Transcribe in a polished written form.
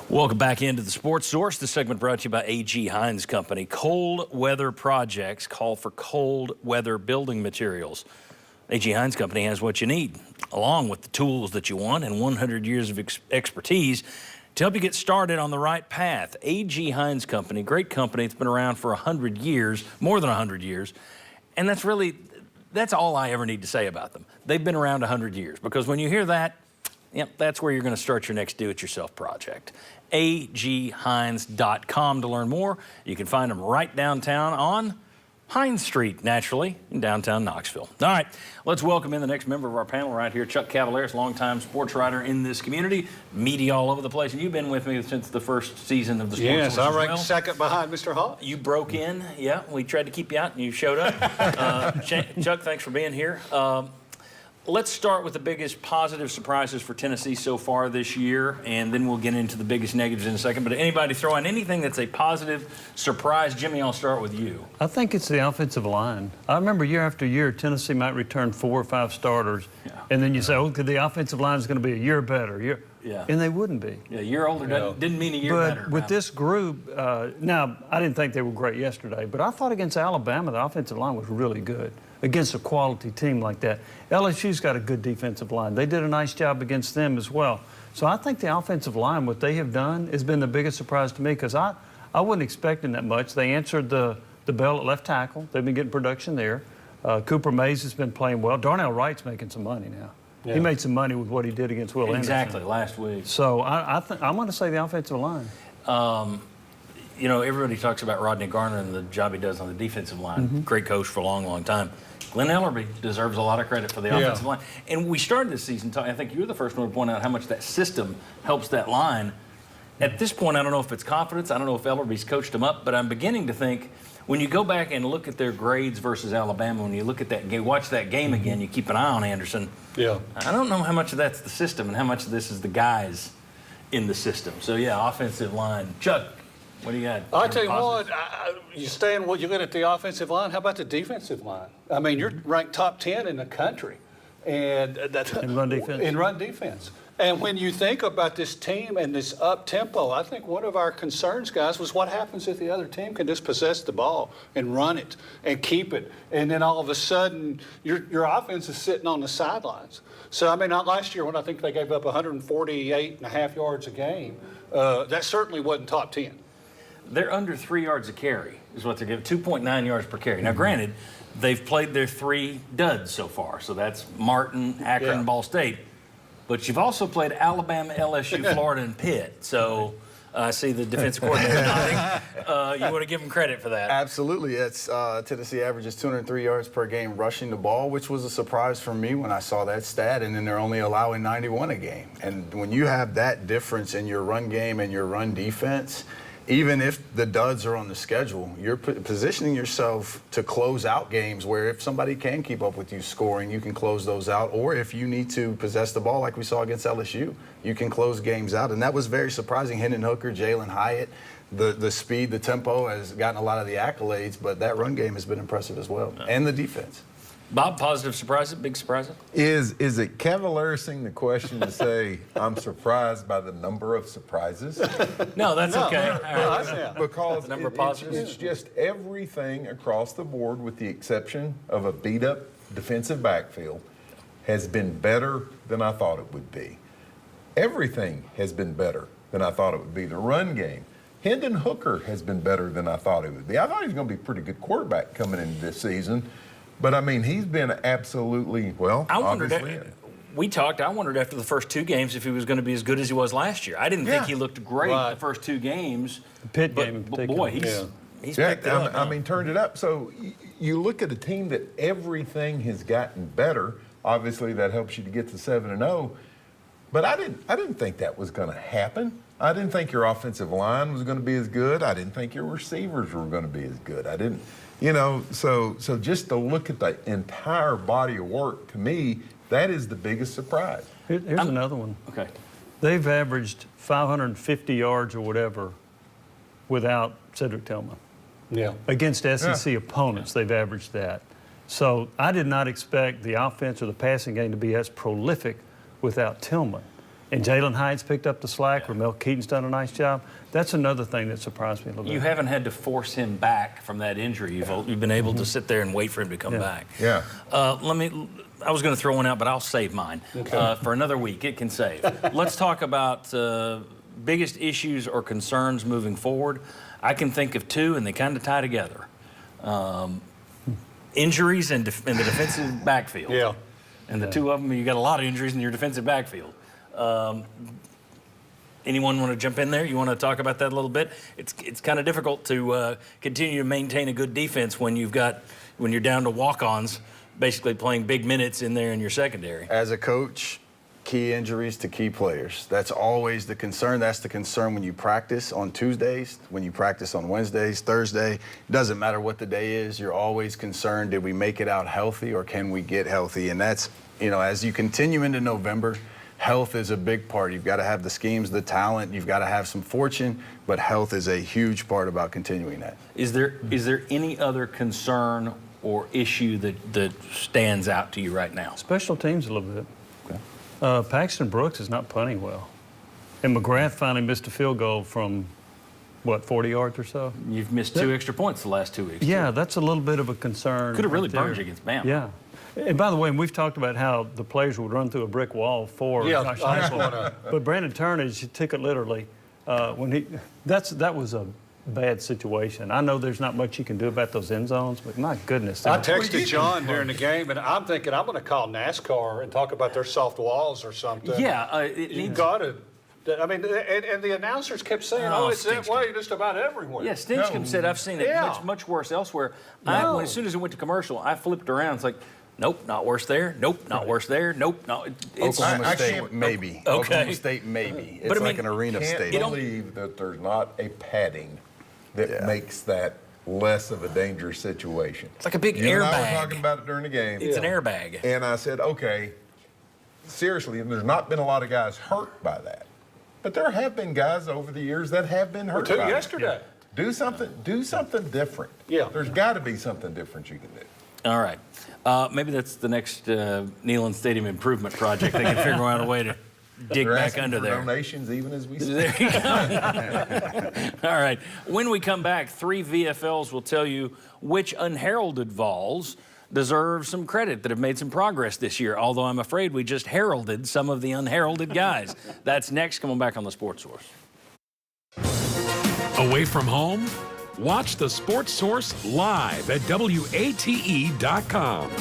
Welcome back into the Sports Source. This segment brought to you by A.G. Hines Company. Cold weather projects call for cold weather building materials. A.G. Hines Company has what you need, along with the tools that you want and 100 years of expertise to help you get started on the right path. A.G. Hines Company, great company. It's been around for 100 years, more than 100 years. And that's all I ever need to say about them. They've been around 100 years, because when you hear that, yep, that's where you're going to start your next do-it-yourself project. aghines.com to learn more. You can find them right downtown on Hines Street, naturally, in downtown Knoxville. All right, let's welcome in the next member of our panel right here, Chuck Cavaleris, longtime sports writer in this community, media all over the place. And you've been with me since the first season of the Sports Yes, Source I ranked well. second behind Mr. Hawk. You broke in, yeah. We tried to keep you out, and you showed up. Chuck, thanks for being here. Let's start with the biggest positive surprises for Tennessee so far this year, and then we'll get into the biggest negatives in a second. But anybody throw in anything that's a positive surprise? Jimmy, I'll start with you. I think it's the offensive line. I remember year after year, Tennessee might return 4 or 5 starters, and then you say, oh, the offensive line is going to be a year better. And they wouldn't be. Yeah, a year older didn't mean a year better. But with this group, now, I didn't think they were great yesterday, but I thought against Alabama, the offensive line was really good against a quality team like that. LSU's got a good defensive line. They did a nice job against them as well. So I think the offensive line, what they have done, has been the biggest surprise to me, because I wasn't expecting that much. They answered the bell at left tackle. They've been getting production there. Cooper Mays has been playing well. Darnell Wright's making some money now. Yeah. He made some money with what he did against Will Anderson. Exactly, last week. So I'm going to say the offensive line. You know, everybody talks about Rodney Garner and the job he does on the defensive line. Great coach for a long, long time. Glenn Ellerbe deserves a lot of credit for the offensive line. And we started this season talking, I think you were the first one to point out how much that system helps that line. At this point, I don't know if it's confidence. I don't know if Ellerbe's coached them up, but I'm beginning to think when you go back and look at their grades versus Alabama, when you look at that game, watch that game again, you keep an eye on Anderson. Yeah. I don't know how much of that's the system and how much of this is the guys in the system. So, yeah, offensive line. Chuck, what do you got? I tell you what, you're looking at the offensive line. How about the defensive line? I mean, you're ranked top 10 in the country, and that's in run defense. In run defense. And when you think about this team and this up tempo, I think one of our concerns, guys, was what happens if the other team can just possess the ball and run it and keep it, and then all of a sudden your offense is sitting on the sidelines. So I mean, not last year when I think they gave up 148.5 yards a game, that certainly wasn't top 10. They're under 3 yards a carry is what they're giving, 2.9 yards per carry. Now, granted, they've played their 3 duds so far, so that's Martin, Akron, Ball State. But you've also played Alabama, LSU, Florida, and Pitt. So I see the defensive coordinator nodding. You want to give them credit for that. Absolutely. It's Tennessee averages 203 yards per game rushing the ball, which was a surprise for me when I saw that stat, and then they're only allowing 91 a game. And when you have that difference in your run game and your run defense, even if the duds are on the schedule, you're positioning yourself to close out games where if somebody can keep up with you scoring, you can close those out. Or if you need to possess the ball like we saw against LSU, you can close games out. And that was very surprising. Hendon Hooker, Jalen Hyatt, the speed, the tempo has gotten a lot of the accolades, but that run game has been impressive as well, and the defense. Bob, positive surprises, big surprises? Is it Cavalerising the question to say I'm surprised by the number of surprises? No, that's okay. Because Number of positives? it's just everything across the board, with the exception of a beat-up defensive backfield, has been better than I thought it would be. Everything has been better than I thought it would be. The run game. Hendon Hooker has been better than I thought it would be. I thought he was going to be a pretty good quarterback coming into this season. But, I mean, he's been absolutely, well, I obviously. wondered after the first 2 games if he was going to be as good as he was last year. I didn't think he looked great the first 2 games. The Pitt game in particular. Boy, he's picked it up. I mean, turned it up. So you look at a team that everything has gotten better. Obviously, that helps you to get to 7-0. But I didn't think that was going to happen. I didn't think your offensive line was going to be as good. I didn't think your receivers were going to be as good. I didn't. You know, so just to look at the entire body of work, to me, that is the biggest surprise. Here's another one. Okay. They've averaged 550 yards or whatever without Cedric Tillman. Yeah. Against SEC opponents, they've averaged that. So I did not expect the offense or the passing game to be as prolific without Tillman. And Jalen Hines picked up the slack. Ramel Keaton's done a nice job. That's another thing that surprised me a little bit. You haven't had to force him back from that injury. You've been able to sit there and wait for him to come back. Yeah. I was going to throw one out, but I'll save mine for another week. It can save. Let's talk about biggest issues or concerns moving forward. I can think of two, and they kind of tie together. Injuries in the defensive backfield. Yeah. And the two of them, you got a lot of injuries in your defensive backfield. Anyone want to jump in there? You want to talk about that a little bit? It's kind of difficult to continue to maintain a good defense when you're down to walk-ons, basically playing big minutes in there in your secondary. As a coach, key injuries to key players. That's always the concern. That's the concern when you practice on Tuesdays, when you practice on Wednesdays, Thursday. Doesn't matter what the day is, you're always concerned, did we make it out healthy or can we get healthy? And that's, as you continue into November, health is a big part. You've got to have the schemes, the talent, you've got to have some fortune, but health is a huge part about continuing that. Is there any other concern or issue that stands out to you right now? Special teams a little bit. Paxton Brooks is not punting well. And McGrath finally missed a field goal from, 40 yards or so? You've missed 2 extra points the last 2 weeks. Yeah, that's a little bit of a concern. Could have really right there. burned you against Bama. Yeah. And by the way, we've talked about how the players would run through a brick wall for Yeah, Josh I was Heupel. gonna- But Brandon Turnage took it literally when that was a bad situation. I know there's not much you can do about those end zones, but my goodness. I texted John during the game, and I'm thinking I'm going to call NASCAR and talk about their soft walls or something. Yeah, You got to. I mean, and the announcers kept saying, Oh, "Oh, it's that Stinchcomb. way just about everywhere." Yeah, Stinchcomb said I've seen it Yeah. much worse elsewhere. No. As soon as it went to commercial, I flipped around. It's like, nope, not worse there. Nope, not worse there. Nope, no. It's Oklahoma I State, can't- maybe. Okay. Oklahoma State, maybe. It's But I like mean, an arena Can't stadium. believe that there's not a padding that Yeah. makes that less of a dangerous situation. It's like a big You and I were airbag. talking about it during the game. It's an airbag. And I said, okay, seriously, and there's not been a lot of guys hurt by that. But there have been guys over the years that have been hurt Two by yesterday. it. Do something different. Yeah. There's got to be something different you can do. All right. Maybe that's the next Neyland Stadium improvement project. They can figure out a way to dig They're back asking under for there. donations even as we speak. There you go. All right. When we come back, 3 VFLs will tell you which unheralded Vols deserve some credit that have made some progress this year, although I'm afraid we just heralded some of the unheralded guys. That's next. Coming back on the Sports Source. Away from home? Watch the Sports Source live at WATE.com.